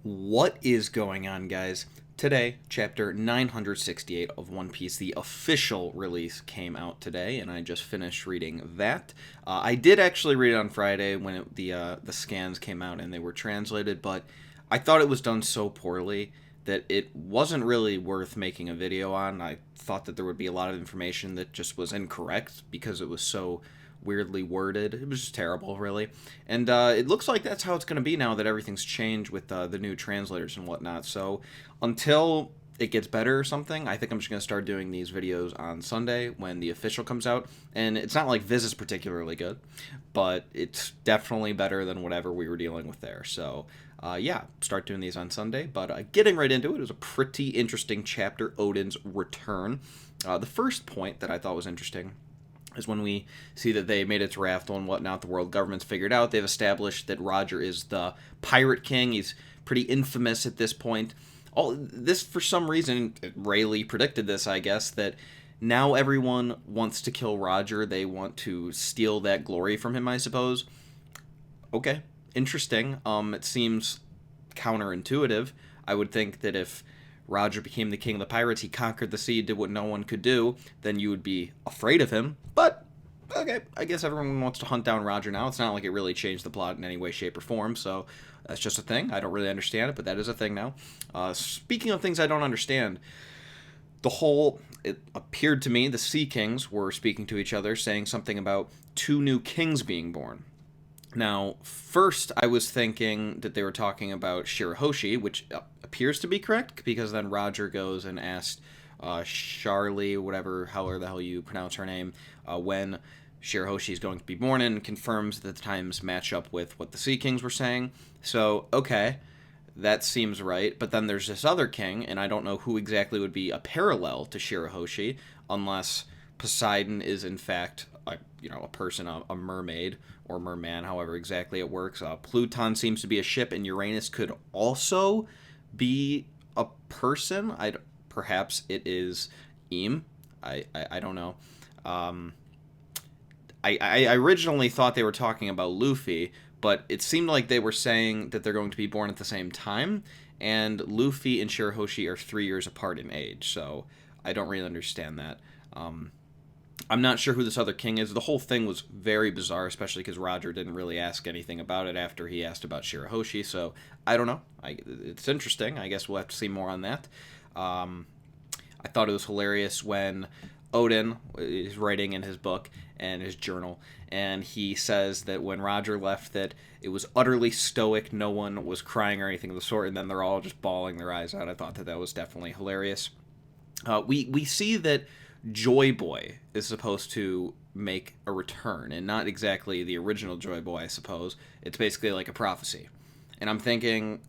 What is going on, guys? Today, chapter 968 of One Piece, the official release, came out today, and I just finished reading that. I did actually read it on Friday when the scans came out and they were translated, but I thought it was done so poorly that it wasn't really worth making a video on. I thought that there would be a lot of information that just was incorrect because it was so weirdly worded. It was just terrible, really. And it looks like that's how it's going to be now that everything's changed with the new translators and whatnot. So until it gets better or something, I think I'm just going to start doing these videos on Sunday when the official comes out. And it's not like Viz is particularly good, but it's definitely better than whatever we were dealing with there. So yeah, start doing these on Sunday. But getting right into it was a pretty interesting chapter, Odin's return. The first point that I thought was interesting is when we see that they made it to Raftel and whatnot. The world government's figured out. They've established that Roger is the pirate king. He's pretty infamous at this point. All this, for some reason, Rayleigh predicted this, I guess, that now everyone wants to kill Roger. They want to steal that glory from him, I suppose. Okay, interesting. It seems counterintuitive. I would think that if Roger became the king of the pirates, he conquered the sea, did what no one could do, then you would be afraid of him. But, okay, I guess everyone wants to hunt down Roger now. It's not like it really changed the plot in any way, shape, or form, so that's just a thing. I don't really understand it, but that is a thing now. Speaking of things I don't understand, it appeared to me the Sea Kings were speaking to each other, saying something about two new kings being born. Now, first, I was thinking that they were talking about Shirahoshi, which appears to be correct, because then Roger goes and asked Charlie, however the hell you pronounce her name, when Shirahoshi is going to be born, and confirms that the times match up with what the Sea Kings were saying. So, okay, that seems right. But then there's this other king, and I don't know who exactly would be a parallel to Shirahoshi, unless Poseidon is in fact a person, a mermaid, or merman, however exactly it works. Pluton seems to be a ship, and Uranus could also be a person. Perhaps it is Eam. I don't know. I originally thought they were talking about Luffy, but it seemed like they were saying that they're going to be born at the same time, and Luffy and Shirahoshi are 3 years apart in age, so I don't really understand that. I'm not sure who this other king is. The whole thing was very bizarre, especially because Roger didn't really ask anything about it after he asked about Shirahoshi, so I don't know. It's interesting. I guess we'll have to see more on that. I thought it was hilarious when Odin is writing in his book and his journal, and he says that when Roger left that it was utterly stoic, no one was crying or anything of the sort, and then they're all just bawling their eyes out. I thought that was definitely hilarious. We see that Joy Boy is supposed to make a return, and not exactly the original Joy Boy, I suppose. It's basically like a prophecy. And I'm thinking,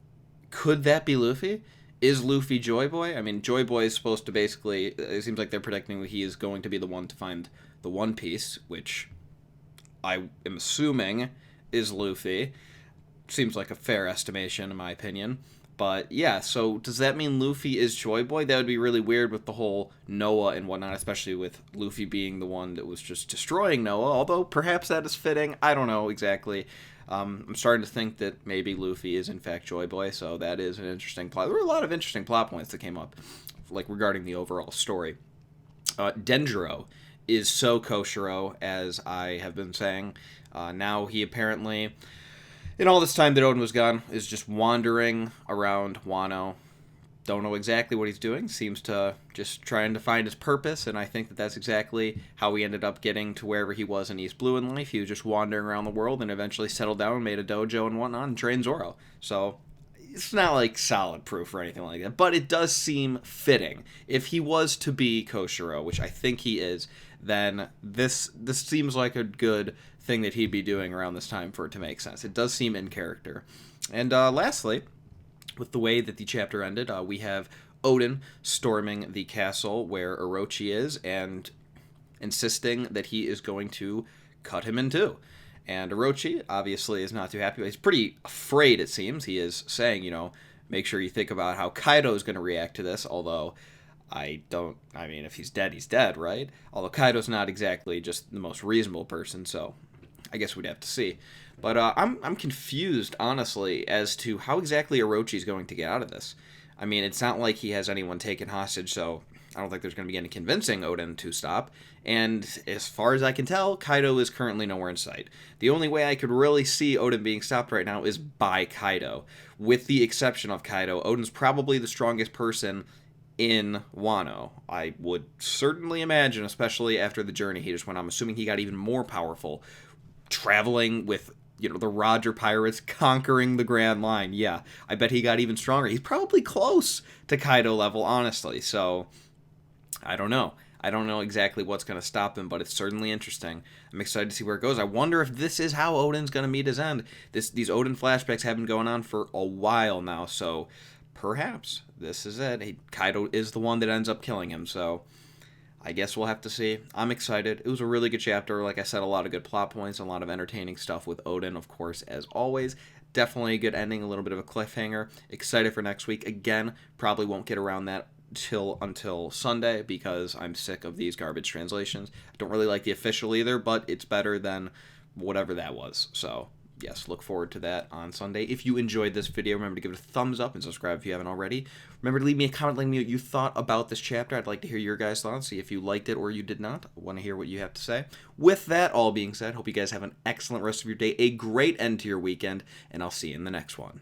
could that be Luffy? Is Luffy Joy Boy? I mean, Joy Boy is supposed to basically, it seems like they're predicting that he is going to be the one to find the One Piece, which I am assuming is Luffy. Seems like a fair estimation, in my opinion. But yeah, so does that mean Luffy is Joy Boy? That would be really weird with the whole Noah and whatnot, especially with Luffy being the one that was just destroying Noah, although perhaps that is fitting. I don't know exactly. I'm starting to think that maybe Luffy is in fact Joy Boy, so that is an interesting plot. There were a lot of interesting plot points that came up, like regarding the overall story. Denjiro is so Koshiro, as I have been saying. Now he apparently, in all this time that Odin was gone, is just wandering around Wano. Don't know exactly what he's doing. Seems to just trying to find his purpose, and I think that that's exactly how he ended up getting to wherever he was in East Blue in life. He was just wandering around the world and eventually settled down and made a dojo and whatnot and trained Zoro. So it's not like solid proof or anything like that, but it does seem fitting. If he was to be Koshiro, which I think he is, then this seems like a good thing that he'd be doing around this time for it to make sense. It does seem in character. And lastly, with the way that the chapter ended, we have Odin storming the castle where Orochi is and insisting that he is going to cut him in two. And Orochi obviously is not too happy. He's pretty afraid, it seems. He is saying, make sure you think about how Kaido is going to react to this, although if he's dead, he's dead, right? Although Kaido's not exactly just the most reasonable person, so I guess we'd have to see. But I'm confused, honestly, as to how exactly Orochi's going to get out of this. I mean, it's not like he has anyone taken hostage, so I don't think there's going to be any convincing Oden to stop. And as far as I can tell, Kaido is currently nowhere in sight. The only way I could really see Oden being stopped right now is by Kaido. With the exception of Kaido, Oden's probably the strongest person in Wano. I would certainly imagine, especially after the journey he just went on. I'm assuming he got even more powerful, traveling with the Roger Pirates, conquering the Grand Line. Yeah, I bet he got even stronger. He's probably close to Kaido level, honestly. So I don't know. I don't know exactly what's going to stop him, but it's certainly interesting. I'm excited to see where it goes. I wonder if this is how Oden's going to meet his end. These Oden flashbacks have been going on for a while now, so perhaps this is it. Kaido is the one that ends up killing him, so I guess we'll have to see. I'm excited. It was a really good chapter. Like I said, a lot of good plot points, a lot of entertaining stuff with Oden, of course, as always. Definitely a good ending, a little bit of a cliffhanger. Excited for next week. Again, probably won't get around that until Sunday because I'm sick of these garbage translations. I don't really like the official either, but it's better than whatever that was. So yes, look forward to that on Sunday. If you enjoyed this video, remember to give it a thumbs up and subscribe if you haven't already. Remember to leave me a comment letting me know what you thought about this chapter. I'd like to hear your guys' thoughts, see if you liked it or you did not. I want to hear what you have to say. With that all being said, hope you guys have an excellent rest of your day, a great end to your weekend, and I'll see you in the next one.